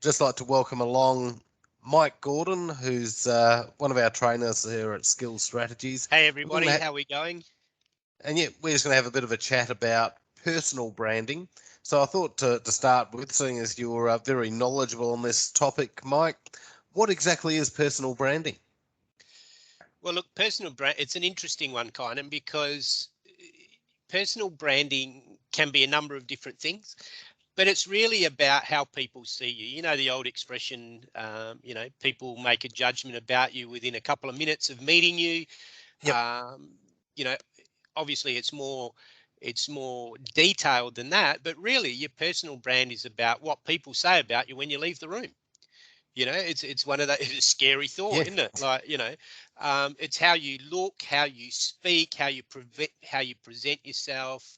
Just like to welcome along Mike Gordon, who's one of our trainers here at Skills Strategies. Hey We're everybody, how are we going? And yeah, we're just going to have a bit of a chat about personal branding. So I thought to start with, seeing as you're very knowledgeable on this topic, Mike, what exactly is personal branding? Well, look, personal brand, it's an interesting one, Kynan, because personal branding can be a number of different things, but it's really about how people see you. You know, the old expression, people make a judgment about you within a couple of minutes of meeting you. Yep. Um, you know, obviously it's more detailed than that, but really your personal brand is about what people say about you when you leave the room. It's one of those. It's a scary thought, Yeah. isn't it? It's how you look, how you speak, how you present yourself,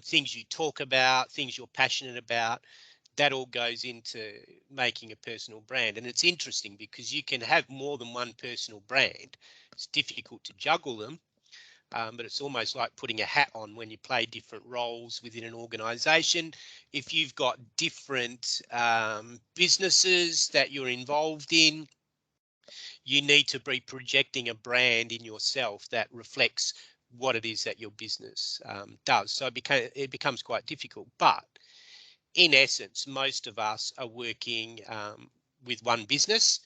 things you talk about, things you're passionate about. That all goes into making a personal brand. And it's interesting because you can have more than one personal brand. It's difficult to juggle them, but it's almost like putting a hat on when you play different roles within an organization. If you've got different businesses that you're involved in, you need to be projecting a brand in yourself that reflects what it is that your business does. So it becomes quite difficult. But in essence, most of us are working with one business,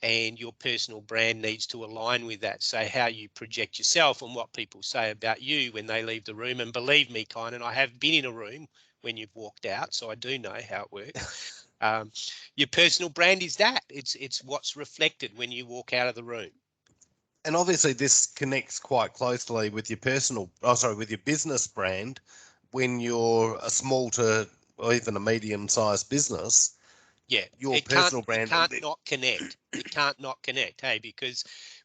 and your personal brand needs to align with that. So how you project yourself and what people say about you when they leave the room. And believe me, Kynan, I have been in a room when you've walked out, so I do know how it works. Your personal brand is that. It's what's reflected when you walk out of the room. And obviously this connects quite closely with with your business brand when you're a small to or even a medium-sized business. Yeah, Your it can't personal it brand, can't not connect. It can't not connect, hey, because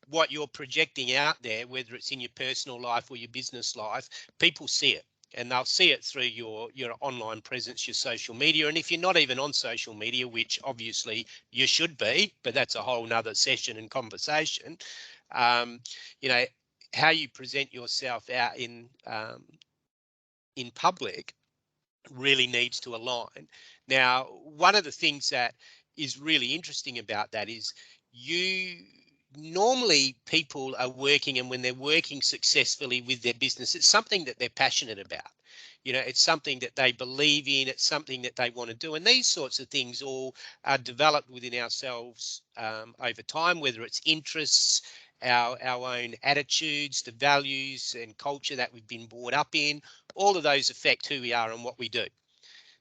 what you're projecting out there, whether it's in your personal life or your business life, people see it. And they'll see it through your online presence, your social media. And if you're not even on social media, which obviously you should be, but that's a whole nother session and conversation, um, you know, how you present yourself out in public really needs to align. Now, one of the things that is really interesting about that is you normally people are working, and when they're working successfully with their business, it's something that they're passionate about. It's something that they believe in, it's something that they want to do. And these sorts of things all are developed within ourselves over time, whether it's interests, our own attitudes, the values and culture that we've been brought up in. All of those affect who we are and what we do.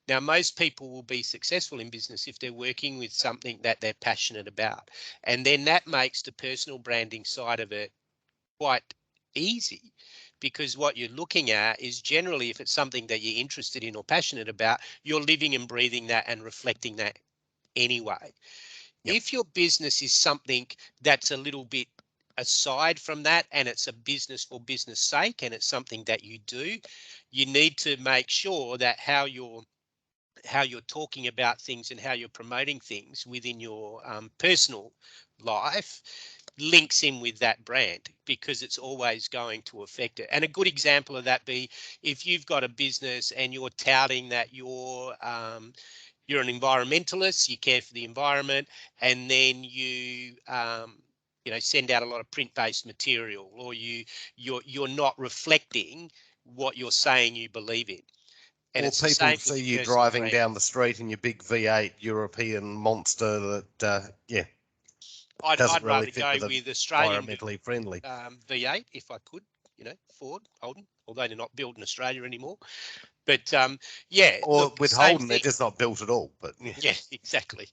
Now, most people will be successful in business if they're working with something that they're passionate about. And then that makes the personal branding side of it quite easy, because what you're looking at is generally, if it's something that you're interested in or passionate about, you're living and breathing that and reflecting that anyway. yep. If your business is something that's a little bit aside from that, and it's a business for business sake, and it's something that you do, you need to make sure that how you're talking about things and how you're promoting things within your personal life links in with that brand, because it's always going to affect it. And a good example of that be, if you've got a business and you're touting that you're an environmentalist, you care for the environment, and then you send out a lot of print-based material, or you're not reflecting what you're saying you believe in. And Or it's the people same with see your you personal driving branding. down the street in your big V8 European monster that, doesn't I'd really rather fit go with with Australian environmentally friendly. V8 if I could, Ford, Holden, although they're not built in Australia anymore. But yeah, Or look, with same Holden, they're thing. just not built at all. But yeah, Yeah, exactly.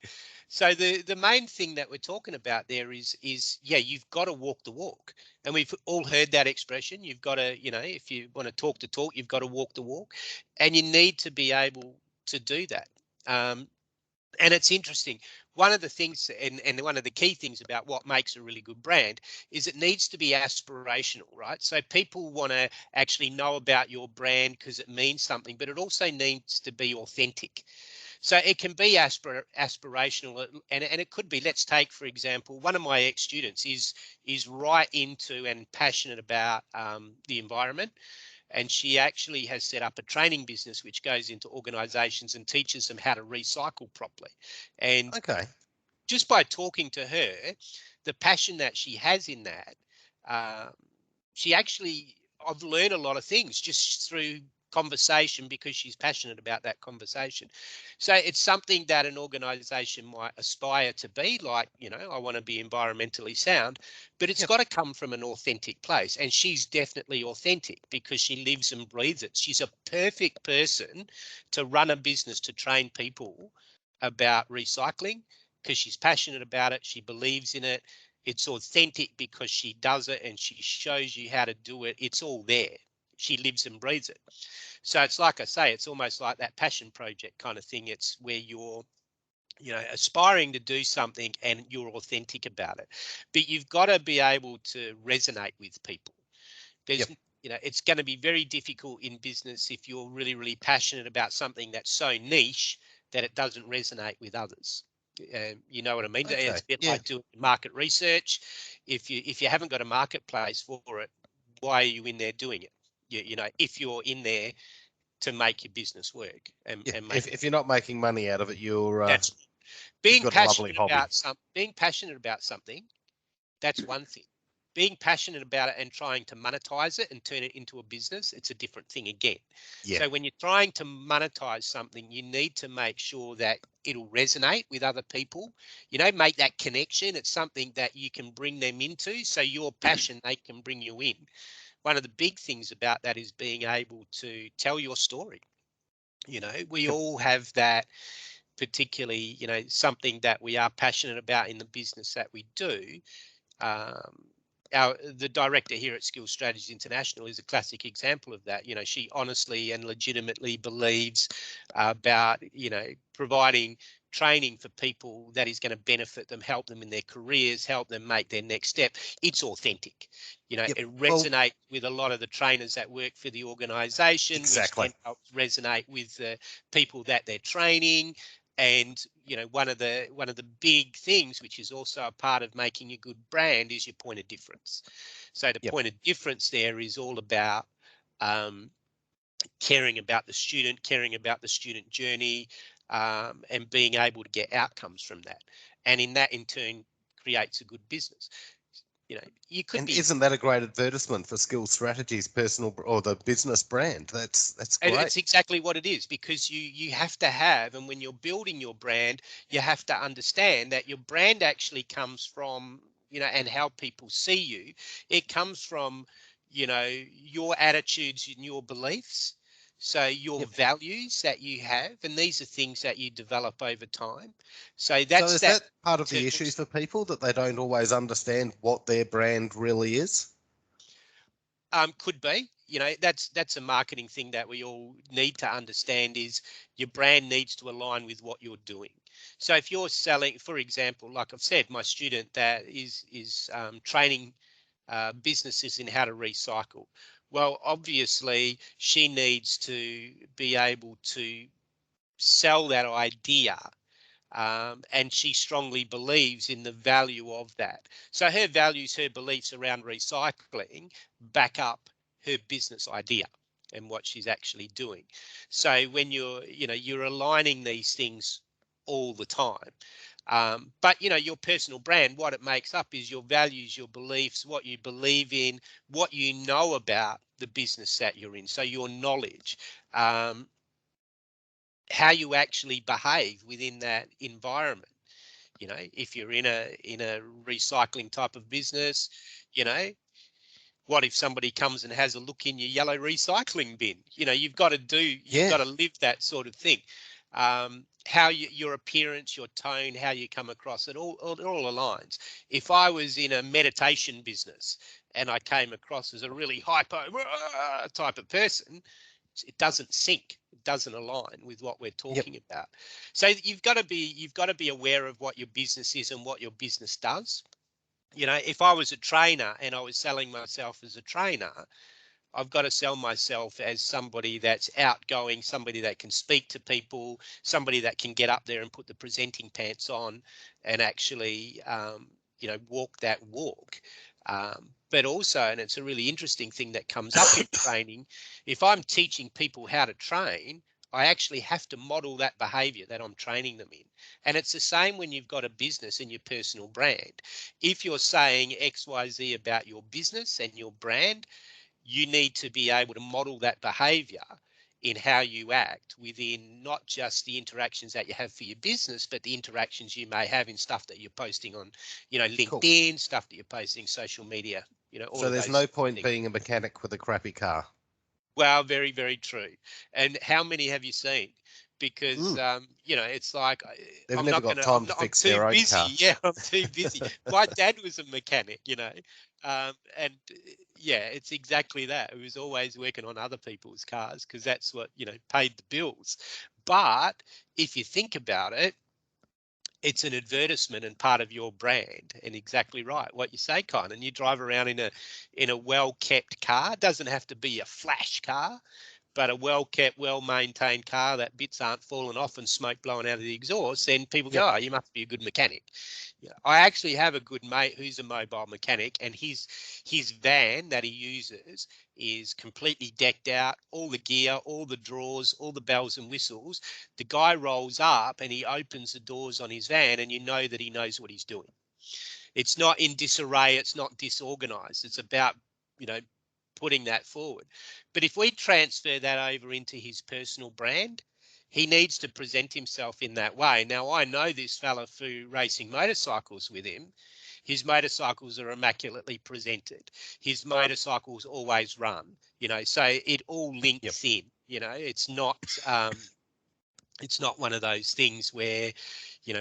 So the main thing that we're talking about there is yeah, you've got to walk the walk. And we've all heard that expression. You've got to, if you want to talk the talk, you've got to walk the walk. And you need to be able to do that. And it's interesting. One of the things, and one of the key things about what makes a really good brand is it needs to be aspirational, right? So people want to actually know about your brand because it means something, but it also needs to be authentic. So it can be aspirational, and it could be. Let's take, for example, one of my ex-students is right into and passionate about the environment. and she actually has set up a training business which goes into organizations and teaches them how to recycle properly. And Okay. just by talking to her, the passion that she has in that, um, she actually, I've learned a lot of things just through conversation because she's passionate about that conversation. So it's something that an organization might aspire to be like, I want to be environmentally sound, but it's Yep. got to come from an authentic place. And she's definitely authentic because she lives and breathes it. She's a perfect person to run a business to train people about recycling because she's passionate about it. She believes in it. It's authentic because she does it and she shows you how to do it. It's all there. She lives and breathes it. So it's like I say, it's almost like that passion project kind of thing. It's where you're, aspiring to do something and you're authentic about it. But you've got to be able to resonate with people. There's, Yep. it's going to be very difficult in business if you're really, really passionate about something that's so niche that it doesn't resonate with others. You know what I mean? Okay. It's a bit Yeah. like doing market research. If you haven't got a marketplace for it, why are you in there doing it? If you're in there to make your business work Yeah. and make If you're not making money out of it, that's you've being got a lovely passionate hobby. about something. That's one thing. Being passionate about it and trying to monetize it and turn it into a business, it's a different thing again. Yeah. So when you're trying to monetize something, you need to make sure that it'll resonate with other people, make that connection. It's something that you can bring them into. So your passion, they can bring you in. One of the big things about that is being able to tell your story. We Yep. all have that, particularly, something that we are passionate about in the business that we do. um, the director here at Skills Strategies International is a classic example of that. She honestly and legitimately believes about, providing training for people that is going to benefit them, help them in their careers, help them make their next step. It's authentic. Yep. It Well, resonates with a lot of the trainers that work for the organization, which exactly. then helps resonate with the people that they're training. And one of the big things, which is also a part of making a good brand, is your point of difference. So the Yep. point of difference there is all about um, caring about the student, caring about the student journey, and being able to get outcomes from that. And in that, in turn, creates a good business. You could And be. isn't that a great advertisement for Skill Strategies, personal or the business brand? That's great. It's exactly what it is, because you have to have, and when you're building your brand, you have to understand that your brand actually comes from, and how people see you. It comes from, your attitudes and your beliefs. So your Yep. values that you have, and these are things that you develop over time. So So that's is that that part of the internal. issue for people that they don't always understand what their brand really is? Could be. That's a marketing thing that we all need to understand, is your brand needs to align with what you're doing. So if you're selling, for example, like I've said, my student that is training businesses in how to recycle. Well, obviously she needs to be able to sell that idea, and she strongly believes in the value of that. So her values, her beliefs around recycling back up her business idea and what she's actually doing. So when you're aligning these things all the time. But your personal brand, what it makes up is your values, your beliefs, what you believe in, what you know about the business that you're in. So your knowledge, um, how you actually behave within that environment. If you're in a recycling type of business, you know what if somebody comes and has a look in your yellow recycling bin? You've Yeah. got to live that sort of thing. How your appearance, your tone, how you come across, it all aligns. If I was in a meditation business and I came across as a really hypo type of person, it doesn't sync. It doesn't align with what we're Yep. talking about. So you've got to be aware of what your business is and what your business does. If I was a trainer and I was selling myself as a trainer, I've got to sell myself as somebody that's outgoing, somebody that can speak to people, somebody that can get up there and put the presenting pants on and actually, walk that walk. But also, and it's a really interesting thing that comes up in training, if I'm teaching people how to train, I actually have to model that behavior that I'm training them in. And it's the same when you've got a business and your personal brand. If you're saying XYZ about your business and your brand, you need to be able to model that behavior in how you act within not just the interactions that you have for your business, but the interactions you may have in stuff that you're posting on, Cool. LinkedIn, stuff that you're posting social media, all So of there's those no point things. being a mechanic with a crappy car. Well, very, very true. And how many have you seen? Because Mm. it's like They've I'm never not got gonna. time I'm to not. I'm fix too their own car. busy. Yeah, I'm too busy. My dad was a mechanic, and yeah, it's exactly that. He was always working on other people's cars because that's what paid the bills. But if you think about it, it's an advertisement and part of your brand. And exactly right, what you say, Kynan. You drive around in a well kept car. It doesn't have to be a flash car, but a well-kept, well-maintained car that bits aren't falling off and smoke blowing out of the exhaust, then people Yep. go, oh, you must be a good mechanic. Yeah, I actually have a good mate who's a mobile mechanic, and his van that he uses is completely decked out, all the gear, all the drawers, all the bells and whistles. The guy rolls up and he opens the doors on his van, and you know that he knows what he's doing. It's not in disarray, it's not disorganized. It's about, you know, putting that forward. But if we transfer that over into his personal brand, he needs to present himself in that way. Now, I know this fella through racing motorcycles with him. His motorcycles are immaculately presented. His motorcycles always run, so it all Yep. links in. It's not one of those things where,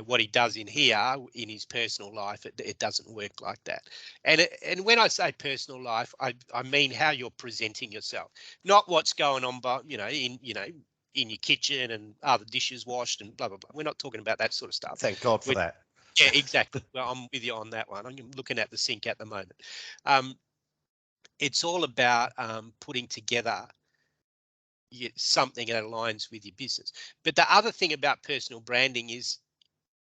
what he does in here in his personal life, it doesn't work like that. And when I say personal life, I mean how you're presenting yourself, not what's going on, but in your kitchen and are the dishes washed and blah blah blah. We're not talking about that sort of stuff. Thank God for We're, that. yeah, exactly. Well, I'm with you on that one. I'm looking at the sink at the moment. Um, it's all about putting together something that aligns with your business. But the other thing about personal branding is,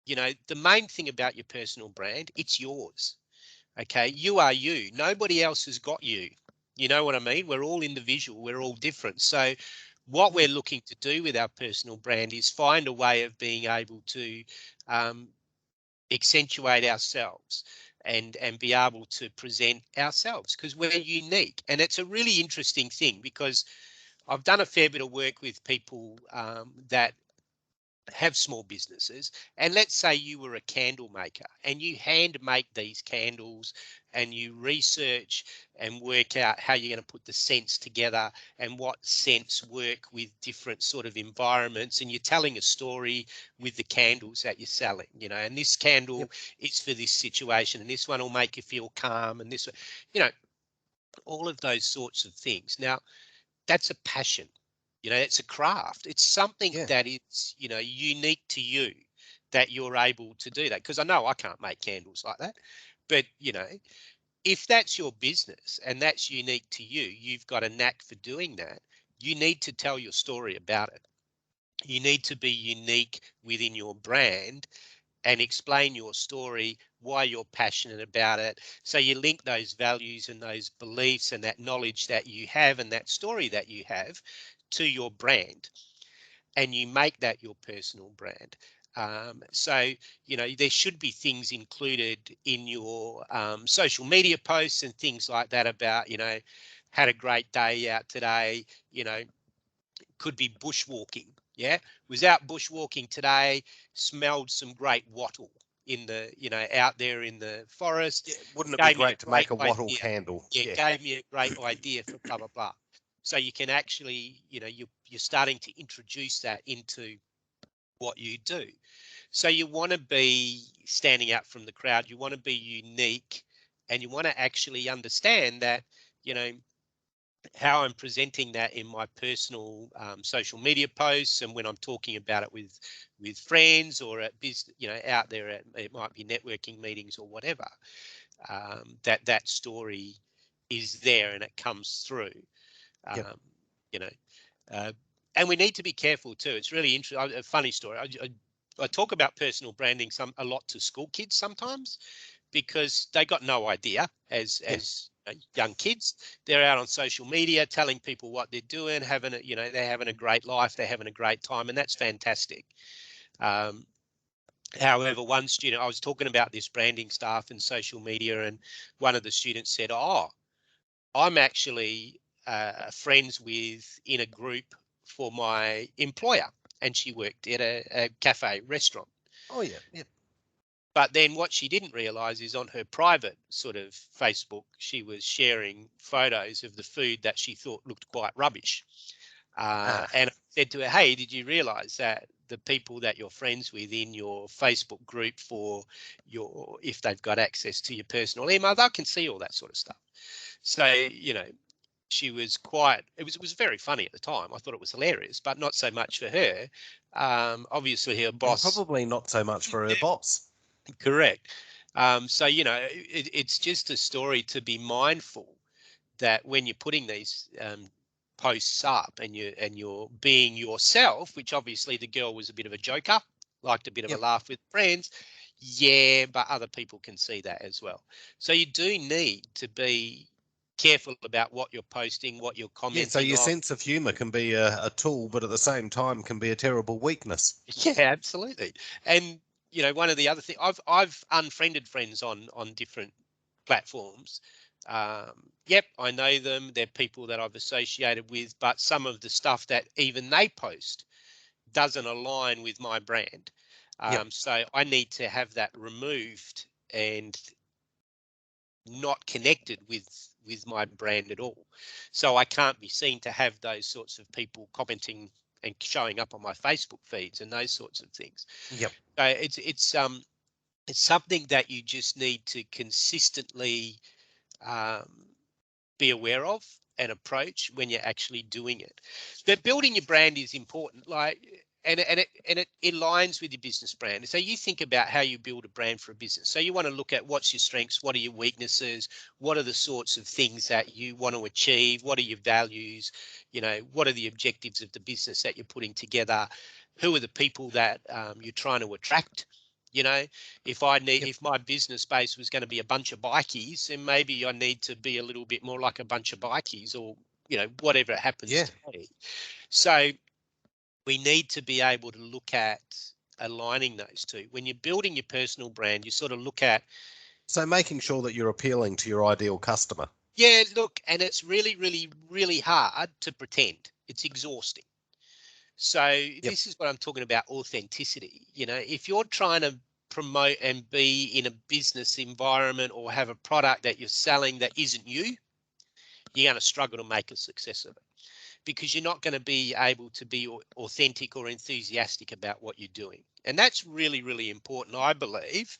the main thing about your personal brand, it's yours. Okay. You are you. Nobody else has got you. You know what I mean? We're all individual. We're all different. So what we're looking to do with our personal brand is find a way of being able to um, accentuate ourselves and be able to present ourselves because we're unique. And it's a really interesting thing because I've done a fair bit of work with people that have small businesses, and let's say you were a candle maker and you hand make these candles and you research and work out how you're going to put the scents together and what scents work with different sort of environments, and you're telling a story with the candles that you're selling, and this candle Yep. is for this situation and this one will make you feel calm and this, you know all of those sorts of things. Now, that's a passion. It's a craft. It's something Yeah. that is, unique to you, that you're able to do that. Because I know I can't make candles like that. But, if that's your business and that's unique to you, you've got a knack for doing that. You need to tell your story about it. You need to be unique within your brand and explain your story, why you're passionate about it. So you link those values and those beliefs and that knowledge that you have and that story that you have to your brand, and you make that your personal brand. So, there should be things included in your social media posts and things like that about, had a great day out today, could be bushwalking. Yeah, was out bushwalking today, smelled some great wattle in the, out there in the forest. Yeah. Wouldn't it be Gave me a great to great make a wattle idea. candle? Yeah, Yeah. gave me a great idea for blah blah blah. So you can actually, you're starting to introduce that into what you do. So you want to be standing out from the crowd. You want to be unique, and you want to actually understand that, you know how I'm presenting that in my personal social media posts, and when I'm talking about it with friends or at business, out there at, it might be networking meetings or whatever, that story is there and it comes through. Yep. Um, you know, uh, and we need to be careful too. It's really interesting. A funny story. I talk about personal branding a lot to school kids sometimes because they got no idea, as Yeah. young kids. They're out on social media telling people what they're doing, they're having a great life, they're having a great time, and that's fantastic. However, one student, I was talking about this branding stuff and social media, and one of the students said, "Oh, I'm actually friends with in a group for my employer," and she worked at a cafe restaurant. Oh yeah, yeah, But then what she didn't realise is on her private sort of Facebook, she was sharing photos of the food that she thought looked quite rubbish. ah, And I said to her, "Hey, did you realise that the people that you're friends with in your Facebook group for if they've got access to your personal email, they can see all that sort of stuff." So, she was it was very funny at the time. I thought it was hilarious, but not so much for her. Obviously her and boss. probably not so much for her boss. Correct. So, it's just a story to be mindful that when you're putting these posts up and you're being yourself, which obviously the girl was a bit of a joker, liked a bit of a Yep. laugh with friends. Yeah, but other people can see that as well. So you do need to be careful about what you're posting, what you're Yeah, so commenting your on. sense of humour can be a tool, but at the same time can be a terrible weakness. Yeah, absolutely. And one of the other things, I've unfriended friends on different platforms. Yep, I know them. They're people that I've associated with, but some of the stuff that even they post doesn't align with my brand. Yep. So I need to have that removed and not connected with my brand at all. So I can't be seen to have those sorts of people commenting and showing up on my Facebook feeds and those sorts of things. Yep. So it's something that you just need to consistently um, be aware of and approach when you're actually doing it. But building your brand is important. And it aligns with your business brand. So you think about how you build a brand for a business. So you want to look at what's your strengths, what are your weaknesses, what are the sorts of things that you want to achieve, what are your values, what are the objectives of the business that you're putting together, who are the people that you're trying to attract. You know, Yep. if my business base was going to be a bunch of bikies, then maybe I need to be a little bit more like a bunch of bikies, or whatever it happens Yeah. to be. So we need to be able to look at aligning those two. When you're building your personal brand, you sort of look at, So making sure that you're appealing to your ideal customer. yeah, look, and it's really, really, really hard to pretend. It's exhausting. So Yep. this is what I'm talking about, authenticity. If you're trying to promote and be in a business environment or have a product that you're selling that isn't you, you're going to struggle to make a success of it, because you're not going to be able to be authentic or enthusiastic about what you're doing. And that's really, really important, I believe,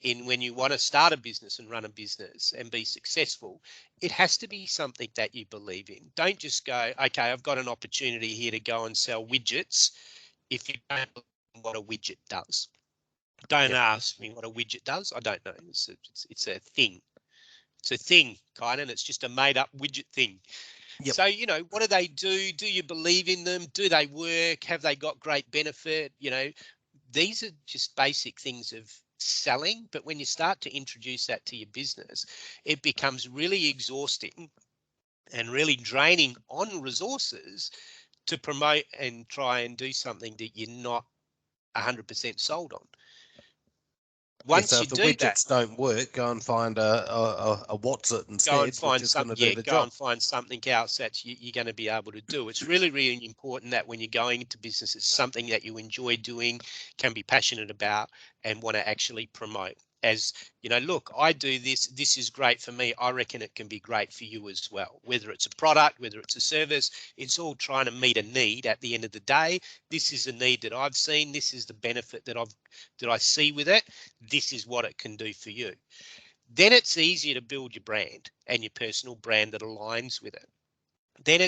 in when you want to start a business and run a business and be successful. It has to be something that you believe in. Don't just go, okay, I've got an opportunity here to go and sell widgets, if you don't know what a widget does. Don't Yep. ask me what a widget does. I don't know. It's a thing. It's a thing, Kynan. It's just a made up widget thing. Yep. So, what do they do? Do you believe in them? Do they work? Have they got great benefit? These are just basic things of selling. But when you start to introduce that to your business, it becomes really exhausting and really draining on resources to promote and try and do something that you're not 100% sold on. Yeah. So Once you if the do that, widgets don't work, go and find a what's it go and instead, which find is going some to do yeah the go job. and find something else that you're going to be able to do. It's really, really important that when you're going into business, it's something that you enjoy doing, can be passionate about, and want to actually promote. As look, I do this is great for me. I reckon it can be great for you as well. Whether it's a product, whether it's a service, it's all trying to meet a need. At the end of the day, this is a need that I've seen, this is the benefit that I see with it, this is what it can do for you. Then it's easier to build your brand and your personal brand that aligns with it. Then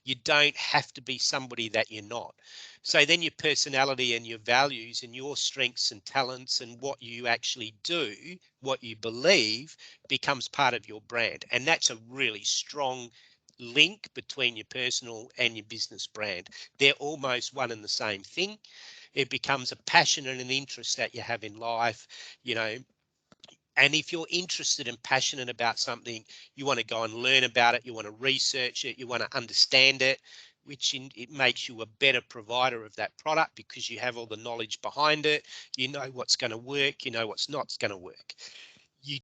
you don't have to be somebody that you're not. So then your personality and your values and your strengths and talents and what you actually do, what you believe, becomes part of your brand. And that's a really strong link between your personal and your business brand. They're almost one and the same thing. It becomes a passion and an interest that you have in life. You know, And if you're interested and passionate about something, you want to go and learn about it, you want to research it, you want to understand it, it makes you a better provider of that product because you have all the knowledge behind it. You know what's going to work, you know what's not going to work.